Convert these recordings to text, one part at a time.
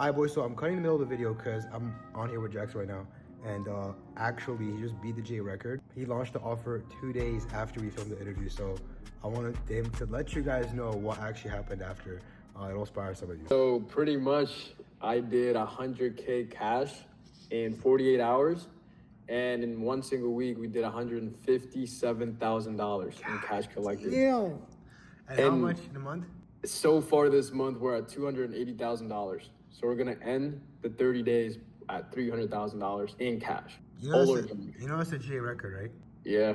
Alright, boys, so I'm cutting in the middle of the video because I'm on here with Jackson right now. And actually, he just beat the J record. He launched the offer 2 days after we filmed the interview. So I wanted him to let you guys know what actually happened after. It'll inspire some of you. So pretty much, I did 100K cash in 48 hours. And in one single week, we did $157,000 in cash collected. Yeah. And how much in a month? So far this month, we're at $280,000. So we're gonna end the 30 days at $300,000 in cash. You know it's a J record, right? Yeah.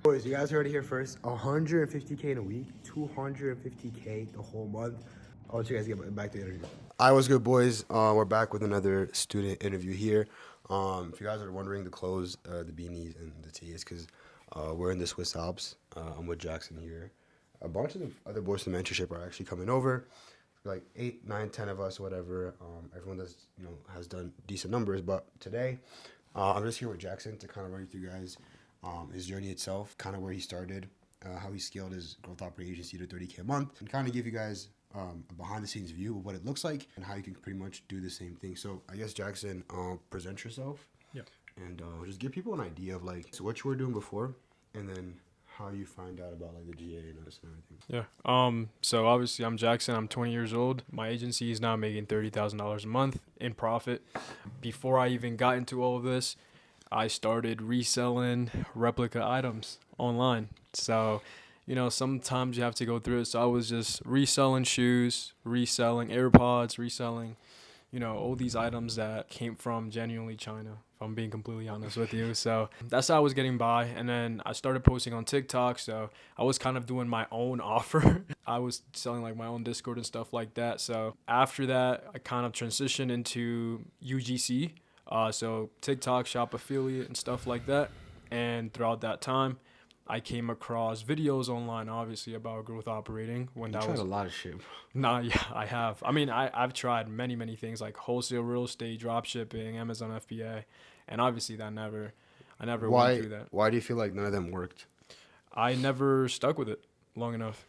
Boys, you guys heard it here first. 150K in a week, 250K the whole month. I'll let you guys get back to the interview. All right, what's good, boys? We're back with another student interview here. If you guys are wondering the clothes, the beanies, and the tees, because we're in the Swiss Alps. I'm with Jackson here. A bunch of the other boys from the mentorship are actually coming over. Like 8, 9, 10 of us, whatever. Everyone that's has done decent numbers, but today I'm just here with Jackson to kind of run you through guys his journey itself, kind of where he started, how he scaled his growth operating agency to 30K a month, and kind of give you guys a behind the scenes view of what it looks like and how you can pretty much do the same thing. So I guess Jackson, present yourself, and just give people an idea of like what you were doing before, and then how you find out about like the GA and us and everything. Yeah. So obviously I'm Jackson. I'm 20 years old. My agency is now making $30,000 a month in profit. Before I even got into all of this, I started reselling replica items online. So, sometimes you have to go through it. So I was just reselling shoes, reselling AirPods, reselling, all these items that came from genuinely China, if I'm being completely honest with you. So that's how I was getting by. And then I started posting on TikTok. So I was kind of doing my own offer. I was selling like my own Discord and stuff like that. So after that, I kind of transitioned into UGC. So TikTok shop affiliate and stuff like that. And throughout that time, I came across videos online, obviously, about growth operating. You tried a lot of shit, bro. Nah, yeah, I have. I mean, I've tried many things like wholesale real estate, drop shipping, Amazon FBA, and obviously I never went through that. Why do you feel like none of them worked? I never stuck with it long enough,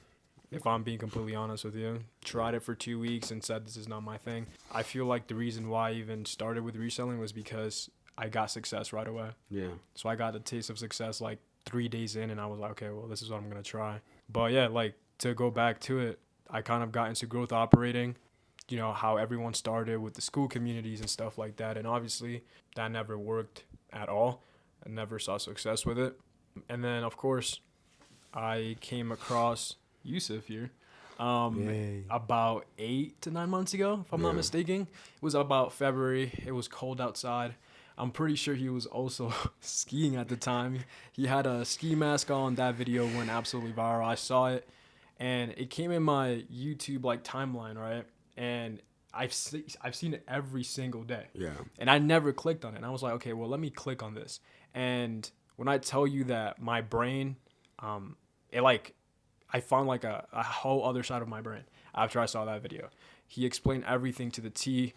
if I'm being completely honest with you. Tried it for 2 weeks and said this is not my thing. I feel like the reason why I even started with reselling was because I got success right away. Yeah. So I got a taste of success like 3 days in, and I was like, okay, well, this is what I'm going to try. But yeah, like to go back to it, I kind of got into growth operating, how everyone started with the school communities and stuff like that. And obviously that never worked at all. I never saw success with it. And then, of course, I came across Yusuf here about 8 to 9 months ago, if I'm not mistaken. It was about February. It was cold outside. I'm pretty sure he was also skiing at the time. He had a ski mask on. That video went absolutely viral. I saw it, and it came in my YouTube timeline, right? And I've seen it every single day. Yeah. And I never clicked on it. And I was like, okay, well, let me click on this. And when I tell you that my brain, I found like a whole other side of my brain after I saw that video. He explained everything to the T.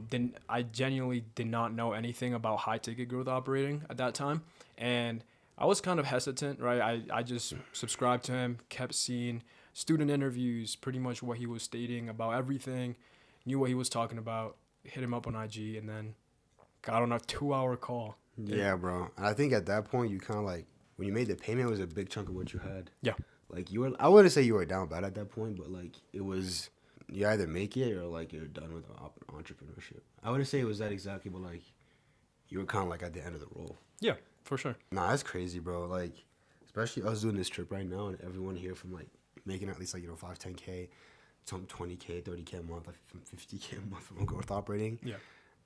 Then I genuinely did not know anything about high ticket growth operating at that time. And I was kind of hesitant, right? I just subscribed to him, kept seeing student interviews, pretty much what he was stating about everything, knew what he was talking about, hit him up on IG, and then got on a 2-hour call. Yeah, bro. And I think at that point, you kind of when you made the payment, it was a big chunk of what you had. Yeah. I wouldn't say you were down bad at that point, but it was, you either make it or you're done with entrepreneurship. I wouldn't say it was that exactly, but you were kind of at the end of the roll. Yeah, for sure. Nah, that's crazy, bro. Especially us doing this trip right now, and everyone here from making at least 5, 10K, some 20K, 30K a month, from 50K a month from growth operating. Yeah.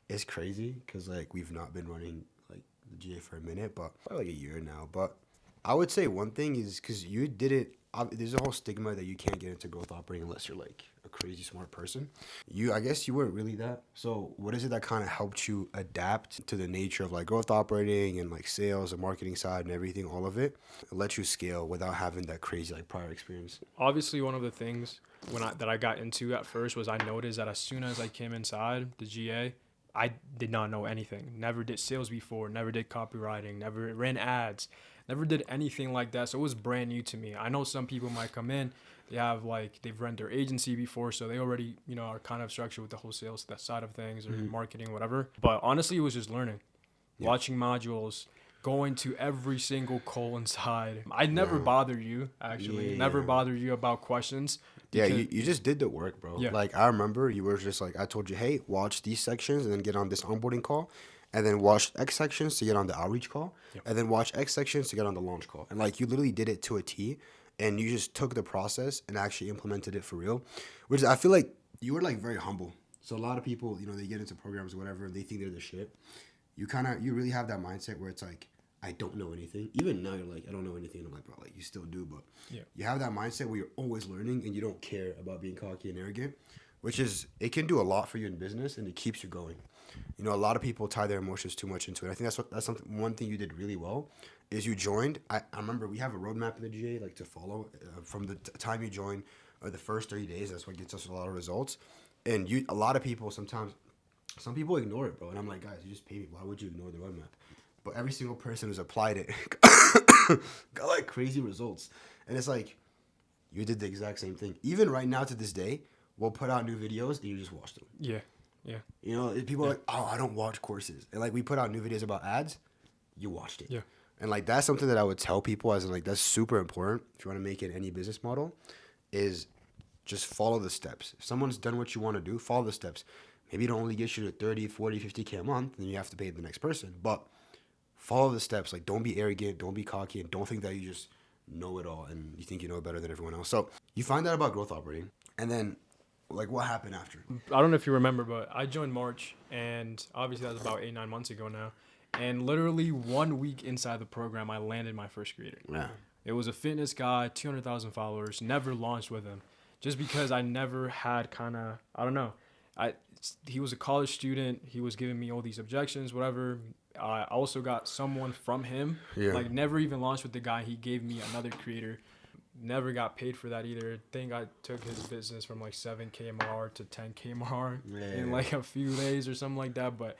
It's crazy because we've not been running the GA for a minute, but probably a year now. But I would say one thing is because you did it. There's a whole stigma that you can't get into growth operating unless you're a crazy smart person. I guess you weren't really that. So what is it that kind of helped you adapt to the nature of growth operating and sales and marketing side and everything, all of it, let you scale without having that crazy prior experience? Obviously, one of the things that I got into at first was I noticed that as soon as I came inside the GA, I did not know anything. Never did sales before, never did copywriting, never ran ads, never did anything like that. So it was brand new to me. I know some people might come in, they've run their agency before, so they already, are kind of structured with the whole sales that side of things or marketing, whatever. But honestly, it was just learning, watching modules, going to every single call inside. I never bother you, actually. Never bother you about questions. Yeah, you just did the work, bro. Yeah. Like, I remember you were just like, I told you, hey, watch these sections and then get on this onboarding call. And then watch X sections to get on the outreach call. Yep. And then watch X sections to get on the launch call. And, like, you literally did it to a T. And you just took the process and actually implemented it for real. Which I feel like you were, like, very humble. So a lot of people, they get into programs or whatever, and they think they're the shit. You really have that mindset where it's like, I don't know anything. Even now, you're like, I don't know anything. And I'm like, bro, like, you still do. But you have that mindset where you're always learning and you don't care about being cocky and arrogant, which is, it can do a lot for you in business and it keeps you going. A lot of people tie their emotions too much into it. I think that's one thing you did really well is you joined. I remember we have a roadmap in the GA, like, to follow from the time you join or the first 30 days. That's what gets us a lot of results. And a lot of people sometimes, some people ignore it, bro. And I'm like, guys, you just pay me. Why would you ignore the roadmap? But every single person who's applied it got, like, crazy results. And it's like, you did the exact same thing. Even right now to this day, we'll put out new videos and you just watch them. Yeah. People are like, oh, I don't watch courses. And, like, we put out new videos about ads, you watched it. Yeah. And, like, that's something that I would tell people as in, like, that's super important if you want to make it any business model is just follow the steps. If someone's done what you want to do, follow the steps. Maybe it only gets you to 30, 40, 50K a month, then you have to pay the next person. But follow the steps. Like, don't be arrogant, don't be cocky, and don't think that you just know it all and you think you know better than everyone else. So you find out about growth operating, and then, like, what happened after? I don't know if you remember, but I joined March, and obviously that was about 8-9 months ago now. And literally 1 week inside the program, I landed my first creator. Yeah. It was a fitness guy, 200,000 followers, never launched with him. Just because I never had he was a college student. He was giving me all these objections, whatever. I also got someone from him. Yeah. Like, never even launched with the guy. He gave me another creator. Never got paid for that either. I think I took his business from like 7K MR to 10K MR in like a few days or something like that. But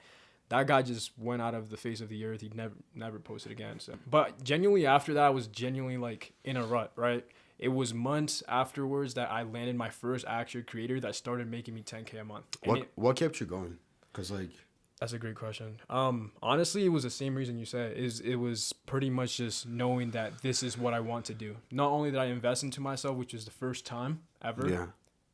that guy just went out of the face of the earth. He never posted again. So, but genuinely after that, I was genuinely like in a rut, right? It was months afterwards that I landed my first actual creator that started making me 10K a month. What kept you going? Because, like, that's a great question. Honestly, it was the same reason you said. It was pretty much just knowing that this is what I want to do. Not only did I invest into myself, which is the first time ever. Yeah.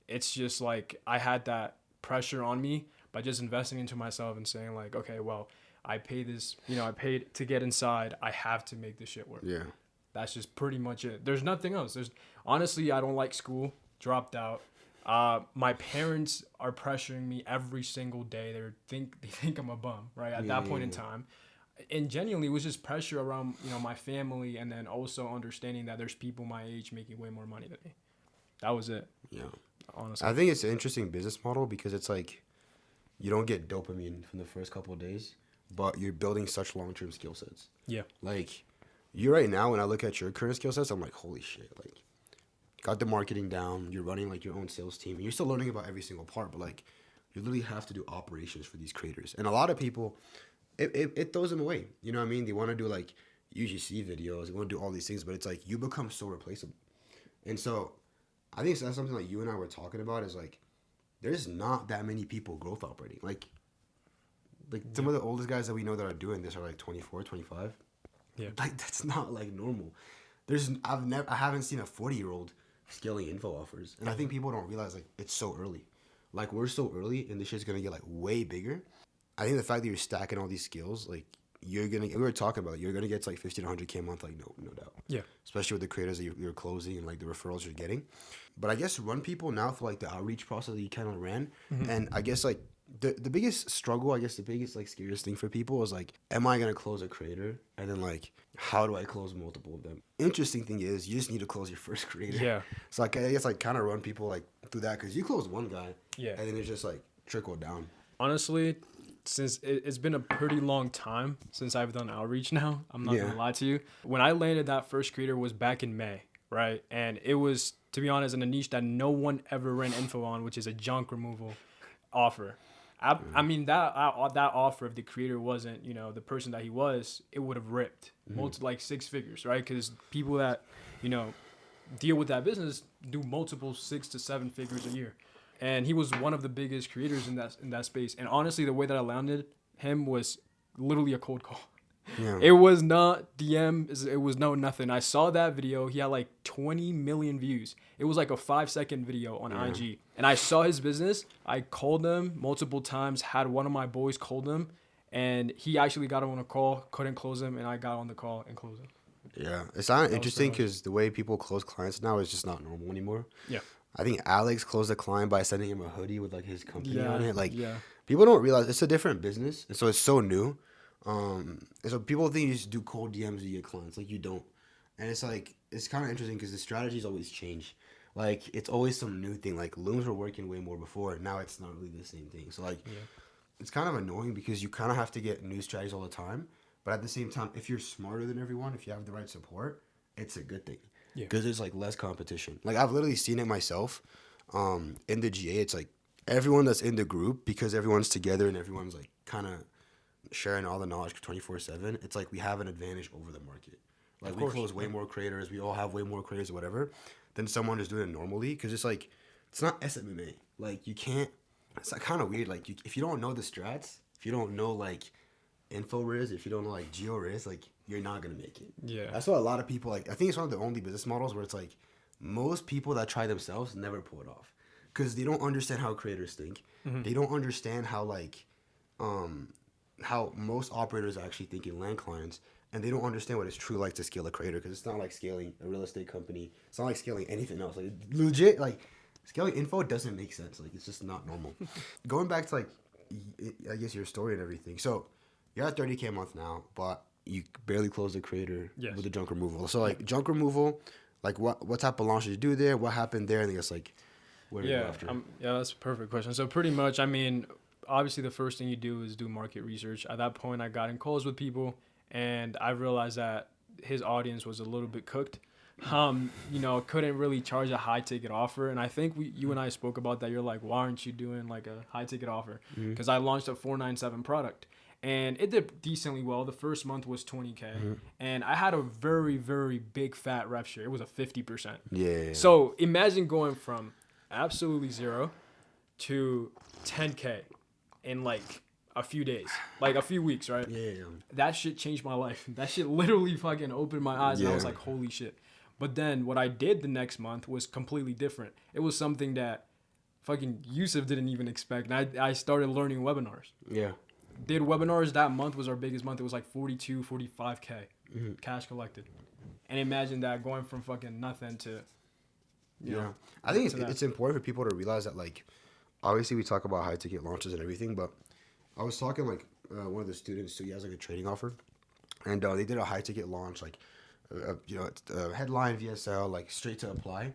It's just like I had that pressure on me by just investing into myself and saying like, okay, well, I pay this. I paid to get inside. I have to make this shit work. Yeah. That's just pretty much it. There's nothing else. Honestly, I don't like school. Dropped out. My parents are pressuring me every single day. They think I'm a bum, right? At that point in time. And genuinely, it was just pressure around, my family, and then also understanding that there's people my age making way more money than me. That was it. Yeah. Honestly. I think it's an interesting business model because it's like you don't get dopamine from the first couple of days, but you're building such long-term skill sets. Yeah. Like, you right now, when I look at your current skill sets, I'm like, holy shit, like, got the marketing down, you're running, like, your own sales team, and you're still learning about every single part, but, like, you literally have to do operations for these creators. And a lot of people, it throws them away. You know what I mean? They want to do, like, UGC videos, they want to do all these things, but it's like, you become so replaceable. And so, I think that's something like you and I were talking about is, like, there's not that many people growth operating. Like some of the oldest guys that we know that are doing this are, like, 24, 25. Yeah. Like, that's not, like, normal. I haven't seen a 40-year-old scaling info offers. And I think people don't realize, like, it's so early. Like, we're so early, and this shit's going to get, like, way bigger. I think the fact that you're stacking all these skills, like, we were talking about it, you're going to get to, like, 50 to 100K a month, like, no doubt. Yeah. Especially with the creators that you're closing and, like, the referrals you're getting. But I guess run people now for, like, the outreach process that you kind of ran. Mm-hmm. And I guess, like, the biggest struggle, I guess the biggest, like, scariest thing for people is, like, am I going to close a creator? And then, like, how do I close multiple of them? Interesting thing is, you just need to close your first creator. Yeah. So, like, I guess, like, kind of run people, like, through that. Because you close one guy. Yeah. And then it's just, like, trickle down. Honestly, since it's been a pretty long time since I've done outreach now, I'm not going to lie to you. When I landed that first creator was back in May, right? And it was, to be honest, in a niche that no one ever ran info on, which is a junk removal offer. I mean that offer, if the creator wasn't, you know, the person that he was, it would have ripped like 6 figures, right? Because people that, you know, deal with that business do multiple 6 to 7 figures a year, and he was one of the biggest creators in that space. And honestly, the way that I landed him was literally a cold call. Yeah. It was not DM. It was no nothing. I saw that video. He had like 20 million views. It was like a 5-second video on IG. And I saw his business. I called him multiple times, had one of my boys call him, and he actually got him on a call, couldn't close him, and I got on the call and closed him. Yeah. It's not interesting because the way people close clients now is just not normal anymore. Yeah. I think Alex closed a client by sending him a hoodie with like his company on it. Like, yeah. people don't realize it's a different business, and so it's so new. And so people think you just do cold DMs and you get clients. Like, you don't. And it's like, it's kind of interesting because the strategies always change. Like, it's always some new thing. Like, looms were working way more before. Now it's not really the same thing. So, like, it's kind of annoying because you kind of have to get new strategies all the time. But at the same time, if you're smarter than everyone, if you have the right support, it's a good thing. Yeah. Because there's, like, less competition. Like, I've literally seen it myself. In the GA, it's like everyone that's in the group, because everyone's together and everyone's, like, kind of sharing all the knowledge 24/7, it's like we have an advantage over the market. Like, we close way more creators, we all have way more creators or whatever than someone who's doing it normally, because it's like, it's not SMMA. Like, you can't, it's like kind of weird. Like, if you don't know the strats, if you don't know like info riz, if you don't know like geo riz, like, you're not gonna make it. Yeah. That's what a lot of people, like, I think it's one of the only business models where it's like most people that try themselves never pull it off because they don't understand how creators think. They don't understand how like how most operators actually think in land clients, and they don't understand what it's true like to scale a creator, because it's not like scaling a real estate company. It's not like scaling anything else. Like, legit, like, scaling info doesn't make sense. Like, it's just not normal. Going back to like, I guess your story and everything. So you're at 30K a month now, but you barely closed the creator with the junk removal. So like, junk removal, like what type of launch did you do there? What happened there? And I guess like, where did you go after? Yeah, that's a perfect question. So pretty much, I mean, obviously the first thing you do is do market research. At that point, I got in calls with people, and I realized that his audience was a little bit cooked. You know, couldn't really charge a high ticket offer. And I think you and I spoke about that. You're like, why aren't you doing like a high ticket offer? Because I launched a 497 product, and it did decently well. The first month was 20K, and I had a very, very big fat rep share. It was a 50%. Yeah. So imagine going from absolutely zero to 10K in like a few days, like a few weeks, right? Yeah. That shit changed my life. That shit literally fucking opened my eyes, and I was like, holy shit. But then what I did the next month was completely different. It was something that fucking Yusuf didn't even expect. And I started learning webinars. Yeah. Did webinars. That month was our biggest month. It was like 45K cash collected. And imagine that going from fucking nothing to, you know, I think it's important for people to realize that, like, obviously we talk about high ticket launches and everything, but I was talking like one of the students who has like a trading offer, and they did a high ticket launch, like headline VSL, like straight to apply,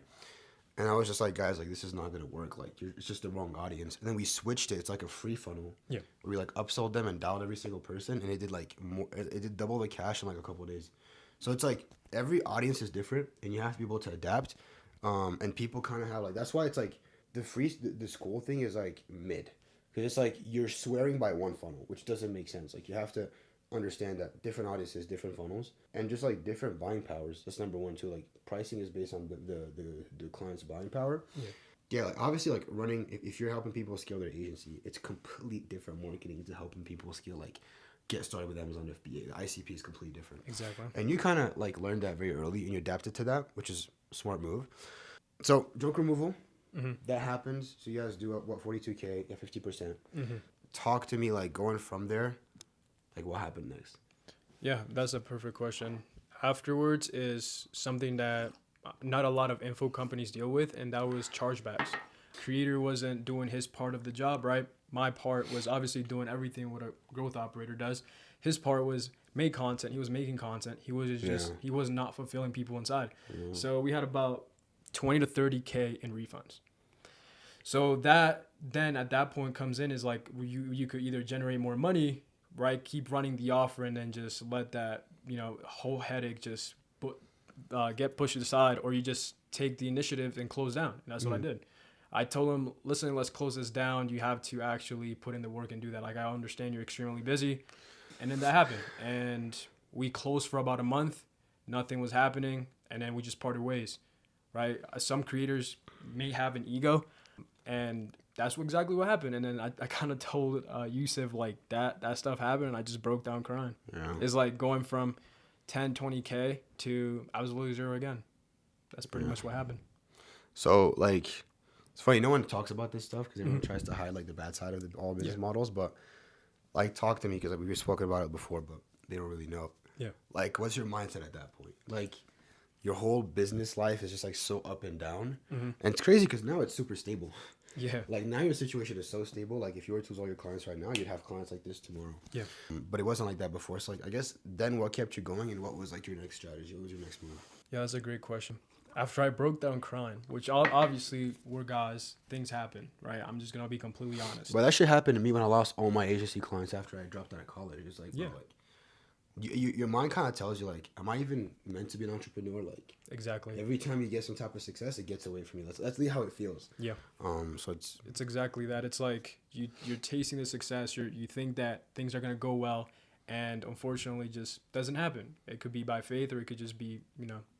and I was just like, guys, like, this is not gonna work. Like, it's just the wrong audience. And then we switched it. It's like a free funnel. Yeah. Where we like upsold them and dialed every single person, and it did like more. It did double the cash in like a couple of days. So it's like every audience is different, and you have to be able to adapt. And people kind of have like, that's why it's like the school thing is like mid. Because it's like you're swearing by one funnel, which doesn't make sense. Like, you have to understand that different audiences, different funnels, and just like different buying powers. That's number one too. Like, pricing is based on the client's buying power. Yeah, like, obviously, like, running, if you're helping people scale their agency, it's completely different marketing to helping people scale, like, get started with Amazon FBA. The ICP is completely different. Exactly. And you kind of like learned that very early, and you adapted to that, which is a smart move. So junk removal. That happens. So you guys do what, 42K, yeah, 50%. Talk to me, like, going from there, like, what happened next? Yeah, that's a perfect question. Afterwards is something that not a lot of info companies deal with, and that was chargebacks. Creator wasn't doing his part of the job, right? My part was obviously doing everything what a growth operator does. His part was make content. He was making content. He was just he was not fulfilling people inside. So we had about 20 to 30K in refunds. So that then at that point comes in is like you could either generate more money, right? Keep running the offer and then just let that, you know, whole headache just get pushed aside, or you just take the initiative and close down. And that's what I did. I told him, listen, let's close this down. You have to actually put in the work and do that. Like, I understand you're extremely busy. And then that happened. And we closed for about a month. Nothing was happening. And then we just parted ways, right? Some creators may have an ego. And that's exactly what happened. And then I kind of told Yusuf, like, that stuff happened. And I just broke down crying. Yeah. It's like going from 10, 20K to I was losing zero again. That's pretty much what happened. So, like, it's funny. No one talks about this stuff because everyone tries to hide, like, the bad side of all business models. But, like, talk to me because, like, we've spoken about it before, but they don't really know. Yeah. Like, what's your mindset at that point? Like, your whole business life is just, like, so up and down. And it's crazy because now it's super stable. Yeah. Like, now your situation is so stable. Like, if you were to lose all your clients right now, you'd have clients like this tomorrow. Yeah. But it wasn't like that before. So, like, I guess then what kept you going and what was, like, your next strategy? What was your next move? Yeah, that's a great question. After I broke down crying, which obviously we're guys, things happen, right? I'm just going to be completely honest. But that shit happened to me when I lost all my agency clients after I dropped out of college. It's like, bro, Yeah. like, your mind kind of tells you, like, am I even meant to be an entrepreneur? Like, Exactly. every time you get some type of success, it gets away from you. That's really how it feels. Yeah. So it's It's exactly that. It's like you're tasting the success. You think that things are going to go well. And unfortunately, just doesn't happen. It could be by faith or it could just be,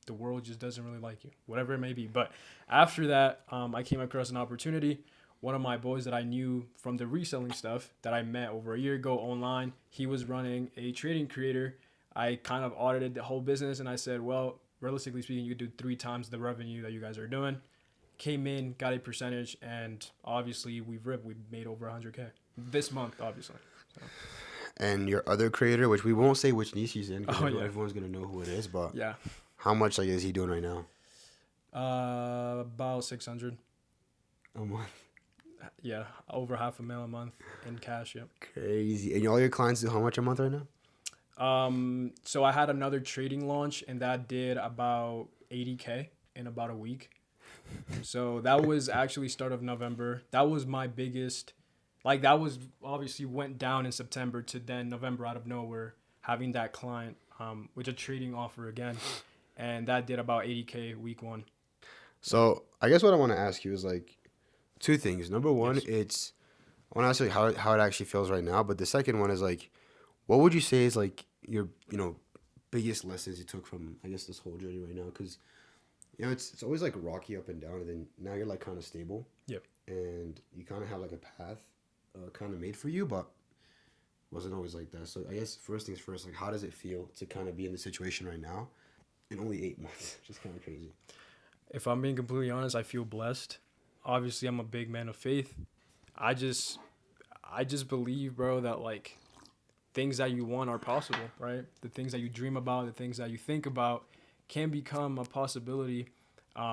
the world just doesn't really like you, whatever it may be. But after that, I came across an opportunity. One of my boys that I knew from the reselling stuff that I met over a year ago online, he was running a trading creator. I kind of audited the whole business and I said, well, realistically speaking, you could do 3 times the revenue that you guys are doing. Came in, got a percentage, and obviously we made over 100K this month, obviously. So. And your other creator, which we won't say which niche he's in, because everyone's gonna know who it is. But Yeah. how much like is he doing right now? About 600. A month. Yeah, over $500,000 a month in cash. Yep. Crazy. And all your clients do how much a month right now? So I had another trading launch, and that did about 80K in about a week. So that was actually start of November. That was my biggest. Like, that was obviously went down in September to then November out of nowhere, having that client, with a trading offer again. And that did about 80K week 1. So I guess what I want to ask you is, like, 2 things. Number one, Yes. I want to ask you how it actually feels right now. But the second one is, like, what would you say is, like, your, biggest lessons you took from, I guess, this whole journey right now? Because, it's always, like, rocky up and down. And then now you're, like, kind of stable. Yep. And you kind of have, like, a path kind of made for you, but wasn't always like that. So I guess first things first, like, how does it feel to kind of be in the situation right now in only 8 months? Just kind of crazy. If I'm being completely honest, I feel blessed. Obviously, I'm a big man of faith. I just believe, bro, that, like, things that you want are possible, right? The things that you dream about, the things that you think about can become a possibility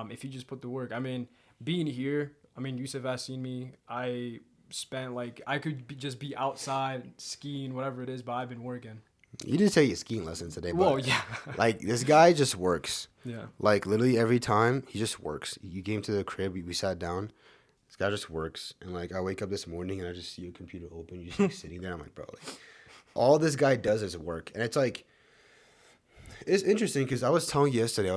if you just put the work. I mean, being here, Yusuf has seen me. I spent, like, I could just be outside skiing, whatever it is, but I've been working. You didn't take a skiing lesson today, but Well, yeah. like, this guy just works. Yeah. Like, literally every time he just works. You came to the crib, we sat down. This guy just works. And, like, I wake up this morning and I just see your computer open. You're just, like, sitting there. I'm like, bro, like, all this guy does is work. And it's like, it's interesting because I was telling you yesterday, I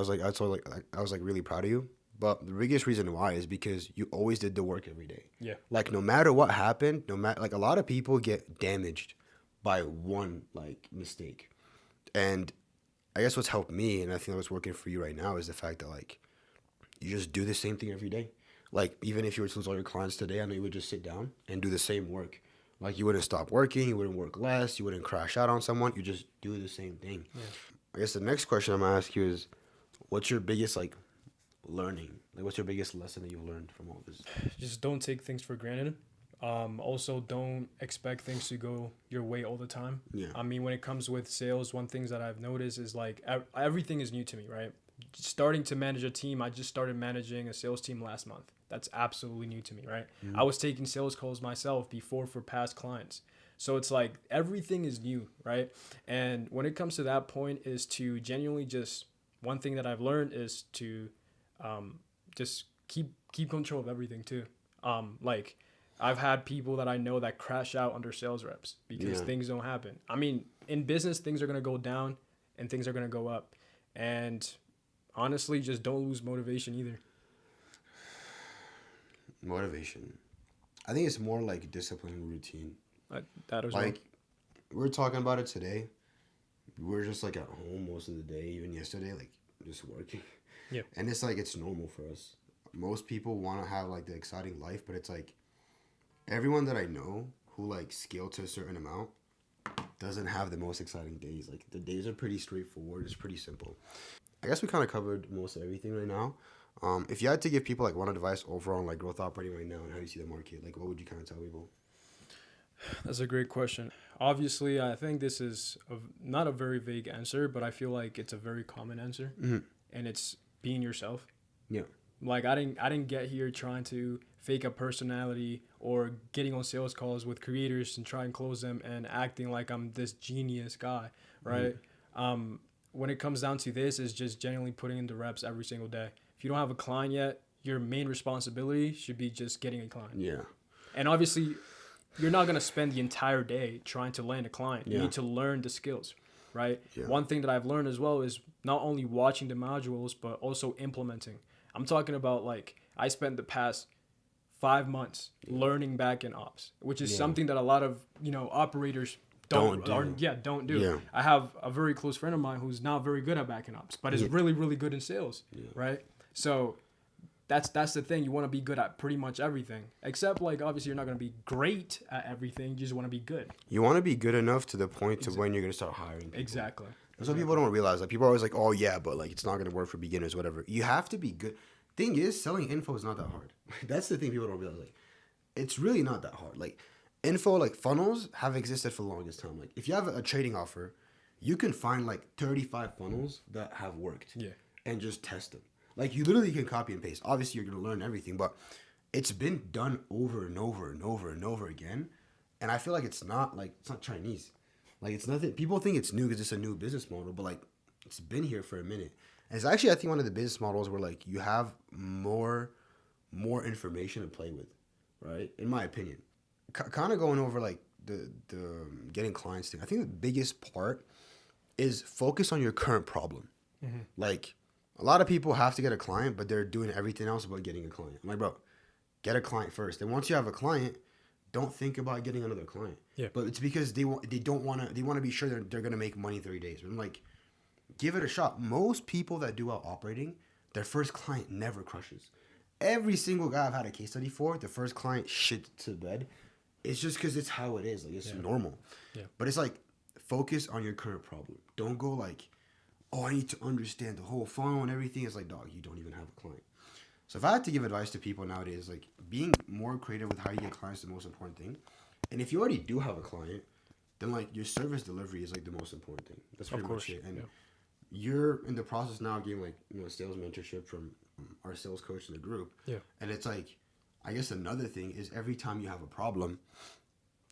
was really proud of you. But the biggest reason why is because you always did the work every day. Yeah. Like, no matter what happened, like, a lot of people get damaged by one, like, mistake. And I guess what's helped me, and I think what's working for you right now, is the fact that, like, you just do the same thing every day. Like, even if you were to lose all your clients today, I know you would just sit down and do the same work. Like, you wouldn't stop working, you wouldn't work less, you wouldn't crash out on someone, you just do the same thing. Yeah. I guess the next question I'm gonna ask you is, what's your biggest, like, learning? Like, what's your biggest lesson that you've learned from all this? Just don't take things for granted. Also, don't expect things to go your way all the time. Yeah. When it comes with sales, one thing that I've noticed is, like, everything is new to me, right? Starting to manage a team, I just started managing a sales team last month. That's absolutely new to me, right? Mm-hmm. I was taking sales calls myself before for past clients. So it's like everything is new, right? And when it comes to that point is to genuinely just, one thing that I've learned is to just keep control of everything too. Like, I've had people that I know that crash out under sales reps because things don't happen. In business, things are going to go down and things are going to go up. And honestly, just don't lose motivation either. Motivation. I think it's more like discipline and routine. That as well. Like, we were talking about it today. We're just like at home most of the day, even yesterday, like just working. Yeah. And it's like it's normal for us. Most people want to have like the exciting life, but it's like everyone that I know who like scale to a certain amount doesn't have the most exciting days. Like the days are pretty straightforward. It's pretty simple. I guess we kind of covered most of everything right now. If you had to give people like one advice overall on like growth operating right now and how you see the market, like what would you kind of tell people? That's a great question. Obviously, I think this is not a very vague answer, but I feel like it's a very common answer, and it's being yourself. Yeah. Like I didn't get here trying to fake a personality or getting on sales calls with creators and try and close them and acting like I'm this genius guy, right? When it comes down to this, is just genuinely putting in the reps every single day. If you don't have a client yet, your main responsibility should be just getting a client. Yeah. And obviously, you're not going to spend the entire day trying to land a client. You Yeah. need to learn the skills, right? Yeah. One thing that I've learned as well is not only watching the modules, but also implementing. I'm talking about like I spent the past 5 months learning back-end ops, which is something that a lot of, operators don't do. Yeah. I have a very close friend of mine who's not very good at back-end ops, but is really, really good in sales, right? So that's the thing. You want to be good at pretty much everything, except like obviously you're not going to be great at everything. You just want to be good. You want to be good enough to the point to when you're going to start hiring people. Exactly. That's what people don't realize. Like people are always like, oh yeah, but like it's not going to work for beginners, whatever. You have to be good. Thing is, selling info is not that hard. That's the thing people don't realize. Like, it's really not that hard. Like, info, like funnels have existed for the longest time. Like, if you have a trading offer, you can find like 35 funnels that have worked. Yeah. And just test them. Like, you literally can copy and paste. Obviously, you're going to learn everything, but it's been done over and over and over and over again. And I feel like it's not Chinese. Like, it's nothing. People think it's new because it's a new business model, but like, it's been here for a minute. And it's actually, I think, one of the business models where like you have more information to play with, right? In my opinion, kind of going over like the getting clients thing. I think the biggest part is focus on your current problem. Like a lot of people have to get a client, but they're doing everything else but getting a client. I'm like, bro, get a client first. And once you have a client, don't think about getting another client. Yeah. But it's because they want to be sure they're gonna make money in 30 days. I'm like, give it a shot. Most people that do well operating, their first client never crushes. Every single guy I've had a case study for, the first client shit to bed. It's just because it's how it is. Like it's normal. Yeah. But it's like focus on your current problem. Don't go like, oh, I need to understand the whole funnel and everything. It's like, dog, you don't even have a client. So if I had to give advice to people nowadays, like being more creative with how you get clients is the most important thing. And if you already do have a client, then like your service delivery is like the most important thing. That's pretty much it. And you're in the process now of getting like sales mentorship from our sales coach in the group. Yeah. And it's like, I guess another thing is every time you have a problem,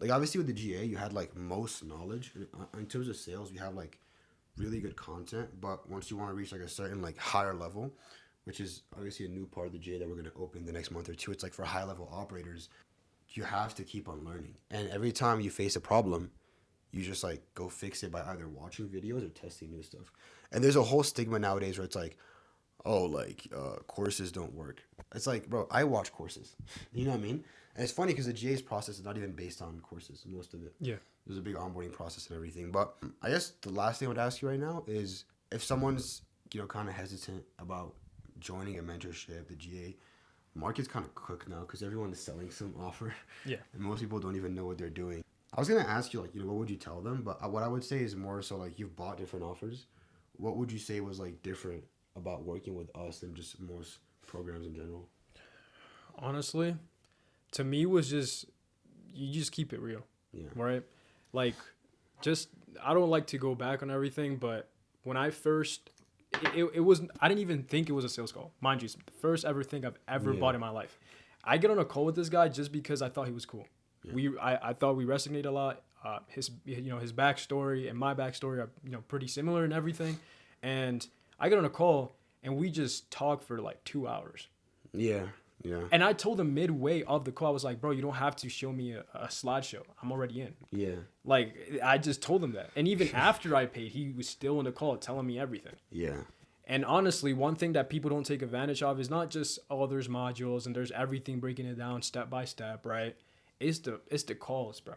like obviously with the GA you had like most knowledge in terms of sales. You have like really good content, but once you want to reach like a certain like higher level, which is obviously a new part of the GA that we're going to open the next month or two, it's like for high level operators, you have to keep on learning. And every time you face a problem, you just like go fix it by either watching videos or testing new stuff. And there's a whole stigma nowadays where it's like, oh, like courses don't work. It's like, bro, I watch courses. You know what I mean? And it's funny because the GA's process is not even based on courses, most of it. Yeah. There's a big onboarding process and everything. But I guess the last thing I would ask you right now is if someone's, kind of hesitant about joining a mentorship, the GA, market's kind of cooked now because everyone is selling some offer. Yeah. And most people don't even know what they're doing. I was going to ask you, like, what would you tell them? But what I would say is more so, like, you've bought different offers. What would you say was, like, different about working with us than just most programs in general? Honestly, to me was just, you just keep it real. Yeah. Right? Like, just, I don't like to go back on everything, but when I first, it was, I didn't even think it was a sales call. Mind you, it's the first ever thing I've ever bought in my life. I get on a call with this guy just because I thought he was cool. Yeah. I thought we resonated a lot. His backstory and my backstory are pretty similar and everything. And I get on a call and we just talk for like 2 hours. Yeah. Yeah. And I told him midway of the call, I was like, bro, you don't have to show me a slideshow. I'm already in. Yeah. Like, I just told him that. And even after I paid, he was still on the call telling me everything. Yeah. And honestly, one thing that people don't take advantage of is not just, oh, there's modules and there's everything breaking it down step by step, right? It's the calls, bro.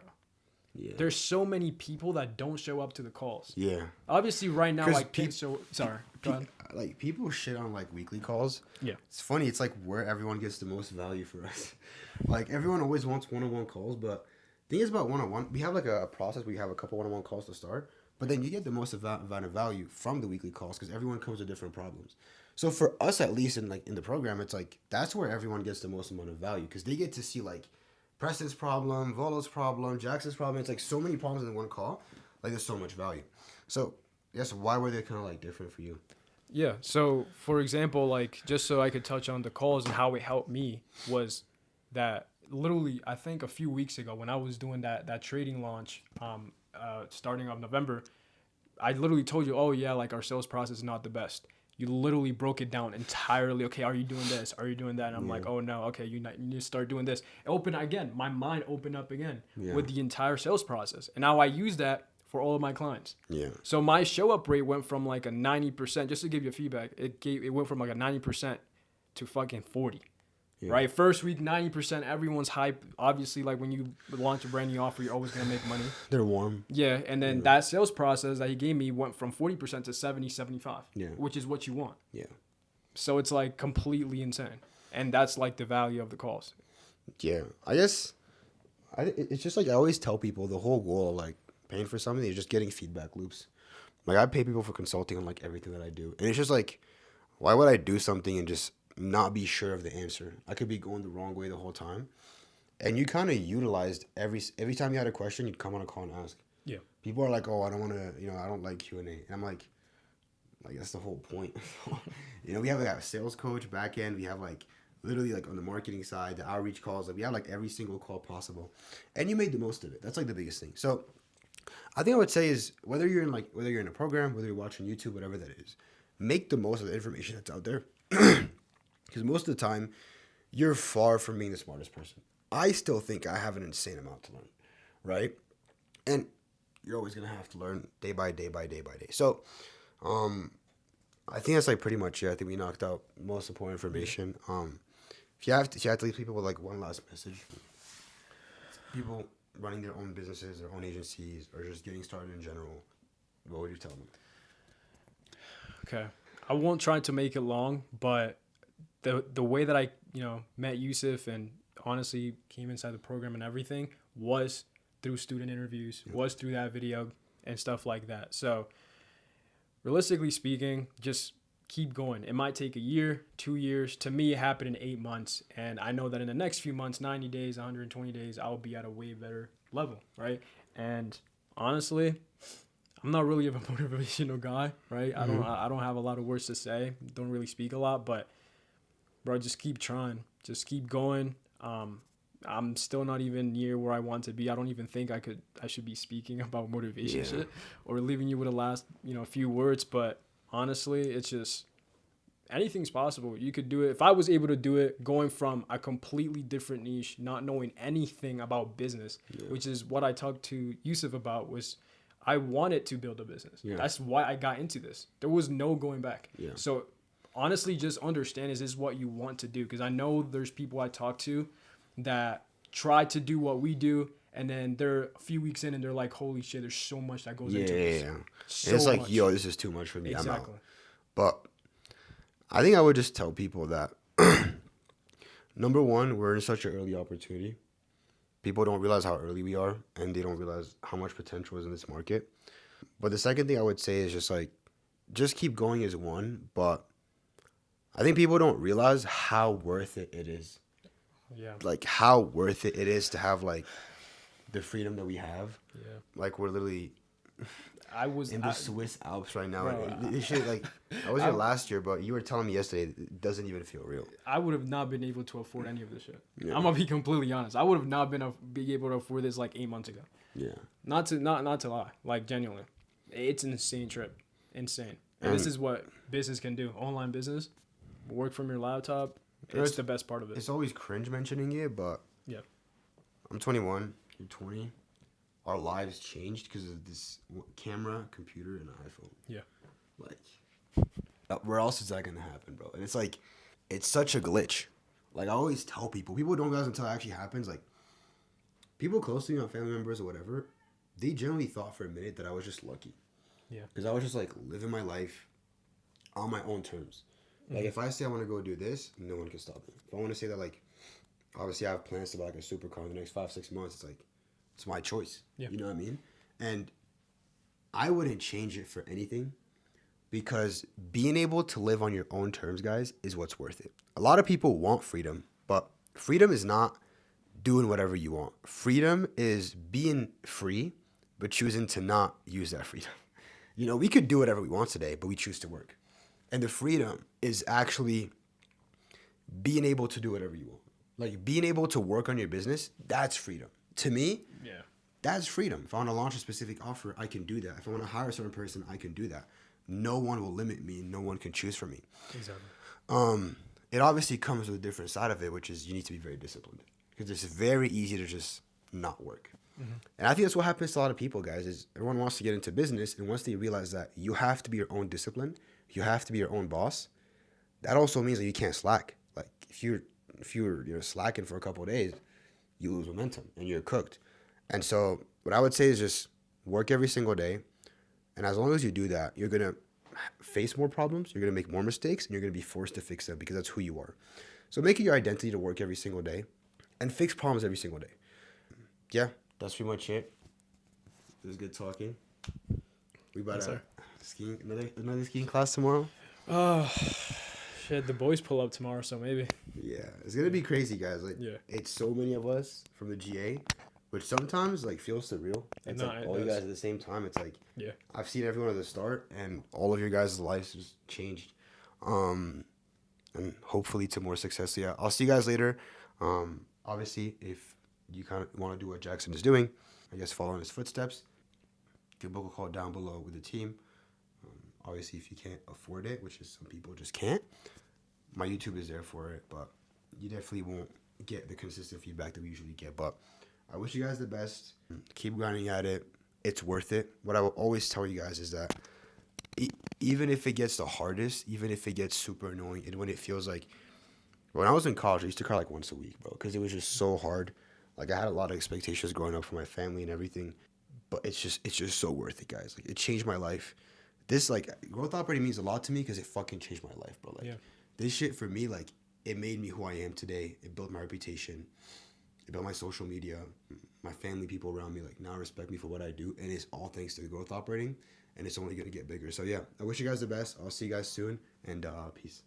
Yeah. There's so many people that don't show up to the calls. Yeah. Obviously, right now, 'Cause like, sorry, go ahead. Like people shit on like weekly calls. Yeah. It's funny. It's like where everyone gets the most value for us. Like everyone always wants one-on-one calls, but the thing is about one-on-one, we have like a process. We have a couple one-on-one calls to start, but then you get the most amount of value from the weekly calls because everyone comes with different problems. So for us, at least in the program, it's like that's where everyone gets the most amount of value because they get to see like Preston's problem, Volo's problem, Jackson's problem. It's like so many problems in one call. Like there's so much value. So yes, why were they kind of like different for you? Yeah. So, for example, like, just so I could touch on the calls and how it helped me was that literally, I think a few weeks ago when I was doing that trading launch, starting of November, I literally told you, oh yeah, like our sales process is not the best. You literally broke it down entirely. Okay, are you doing this? Are you doing that? And I'm like, oh no, okay, you need to start doing this. My mind opened up again with the entire sales process. And now I use that for all of my clients. Yeah. So my show up rate went from like a 90%, just to give you feedback, it went from like a 90% to fucking 40. Yeah. Right? First week, 90%, everyone's hype. Obviously, like when you launch a brand new offer, you're always going to make money. They're warm. Yeah. And then that sales process that he gave me went from 40% to 70, 75. Yeah. Which is what you want. Yeah. So it's like completely insane. And that's like the value of the calls. Yeah. I guess it's just like I always tell people the whole goal of like paying for something is just getting feedback loops. Like I pay people for consulting on like everything that I do. And it's just like, why would I do something and just not be sure of the answer? I could be going the wrong way the whole time. And you kind of utilized every time you had a question, you'd come on a call and ask. Yeah. People are like, oh, I don't want to, I don't like Q&A. And I'm like that's the whole point. We have like a sales coach back end. We have like literally like on the marketing side, the outreach calls. Like we have like every single call possible. And you made the most of it. That's like the biggest thing. So I think I would say is whether you're in a program, whether you're watching YouTube, whatever that is, make the most of the information that's out there. Because most of the time, you're far from being the smartest person. I still think I have an insane amount to learn, right? And you're always going to have to learn day by day by day by day. So I think that's like pretty much it. I think we knocked out most important information. If you have to leave people with like one last message, people running their own businesses, their own agencies, or just getting started in general, what would you tell them? Okay. I won't try to make it long, but the way that I, met Yusuf and honestly came inside the program and everything was through student interviews, was through that video and stuff like that. So realistically speaking, just keep going. It might take a year, 2 years. To me, it happened in 8 months. And I know that in the next few months, 90 days, 120 days, I'll be at a way better level, right? And honestly, I'm not really a motivational guy, right? Mm-hmm. I don't have a lot of words to say. Don't really speak a lot, but bro, just keep trying. Just keep going. I'm still not even near where I want to be. I don't even think I should be speaking about motivation shit or leaving you with a last, few words. But honestly, it's just anything's possible. You could do it. If I was able to do it going from a completely different niche, not knowing anything about business, which is what I talked to Yusuf about, was I wanted to build a business. Yeah. That's why I got into this. There was no going back. Yeah. So honestly, just understand, is this what you want to do? Because I know there's people I talk to that try to do what we do, and then they're a few weeks in and they're like, holy shit, there's so much that goes into this. Yeah. So it's like, much. Yo, this is too much for me. Exactly. I'm out. But I think I would just tell people that, number one, we're in such an early opportunity. People don't realize how early we are, and they don't realize how much potential is in this market. But the second thing I would say is just keep going is one, but I think people don't realize how worth it is. Yeah. Like how worth it is to have like the freedom that we have. Yeah. Like we're literally in the Swiss Alps right now. Bro, this shit, like I was here last year, but you were telling me yesterday it doesn't even feel real. I would have not been able to afford any of this shit. Yeah. I'm gonna be completely honest. I would have not be able to afford this like 8 months ago. Yeah. Not to lie. Like genuinely, it's an insane trip. Insane. And this is what business can do. Online business, work from your laptop. It's the best part of it. It's always cringe mentioning it, but yeah, I'm 21. You're 20. Our lives changed because of this camera, computer, and an iPhone. Yeah. Like, Where else is that gonna happen, bro? And it's like, it's such a glitch. Like I always tell people don't realize until it actually happens. Like people close to me, my family members or whatever, they generally thought for a minute that I was just lucky. Yeah. Because I was just like living my life on my own terms. Like if I say I want to go do this, no one can stop me. If I want to say that, like, obviously I have plans to buy like a supercar in the next 5-6 months, it's like, it's my choice. Yeah. You know what I mean? And I wouldn't change it for anything, because being able to live on your own terms, guys, is what's worth it. A lot of people want freedom, but freedom is not doing whatever you want. Freedom is being free, but choosing to not use that freedom. You know, we could do whatever we want today, but we choose to work. And the freedom is actually being able to do whatever you want. Like being able to work on your business, that's freedom. To me, Yeah. that's freedom. If I want to launch a specific offer, I can do that. If I want to hire a certain person, I can do that. No one will limit me. No one can choose for me. Exactly. It obviously comes with a different side of it, which is you need to be very disciplined, because it's very easy to just not work. And I think that's what happens to a lot of people, guys, is everyone wants to get into business, and once they realize that you have to be your own discipline, you have to be your own boss, that also means that you can't slack. Like if you're slacking for a couple of days, you lose momentum and you're cooked. And so what I would say is just work every single day. And as long as you do that, you're going to face more problems, you're going to make more mistakes, and you're going to be forced to fix them, because that's who you are. So make it your identity to work every single day and fix problems every single day. Yeah, that's pretty much it. It was good talking. We about Yes, to sir. skiing, another skiing class tomorrow. Shit, the boys pull up tomorrow, so maybe. Yeah, it's gonna be crazy, guys. Like, Yeah. it's so many of us from the GA, which sometimes like feels surreal. It's No, like it all you does. guys at the same time. It's like, Yeah. I've seen everyone at the start, and all of your guys' lives just changed, and hopefully to more success. So yeah, I'll see you guys later. Obviously, if you kind of want to do what Jackson is doing, I guess follow in his footsteps. Give book a call down below with the team. Obviously, if you can't afford it, which is some people just can't, my YouTube is there for it, but you definitely won't get the consistent feedback that we usually get. But I wish you guys the best. Keep grinding at it. It's worth it. What I will always tell you guys is that even if it gets the hardest, even if it gets super annoying, and when it feels like, when I was in college, I used to cry like once a week, bro, because it was just so hard. Like I had a lot of expectations growing up for my family and everything, but it's just so worth it, guys. Like it changed my life. This like growth operating means a lot to me because it fucking changed my life, bro. Like this shit for me, like it made me who I am today. It built my reputation. It built my social media. My family, people around me, like now respect me for what I do, and it's all thanks to the growth operating, and it's only gonna get bigger. So yeah, I wish you guys the best. I'll see you guys soon, and peace.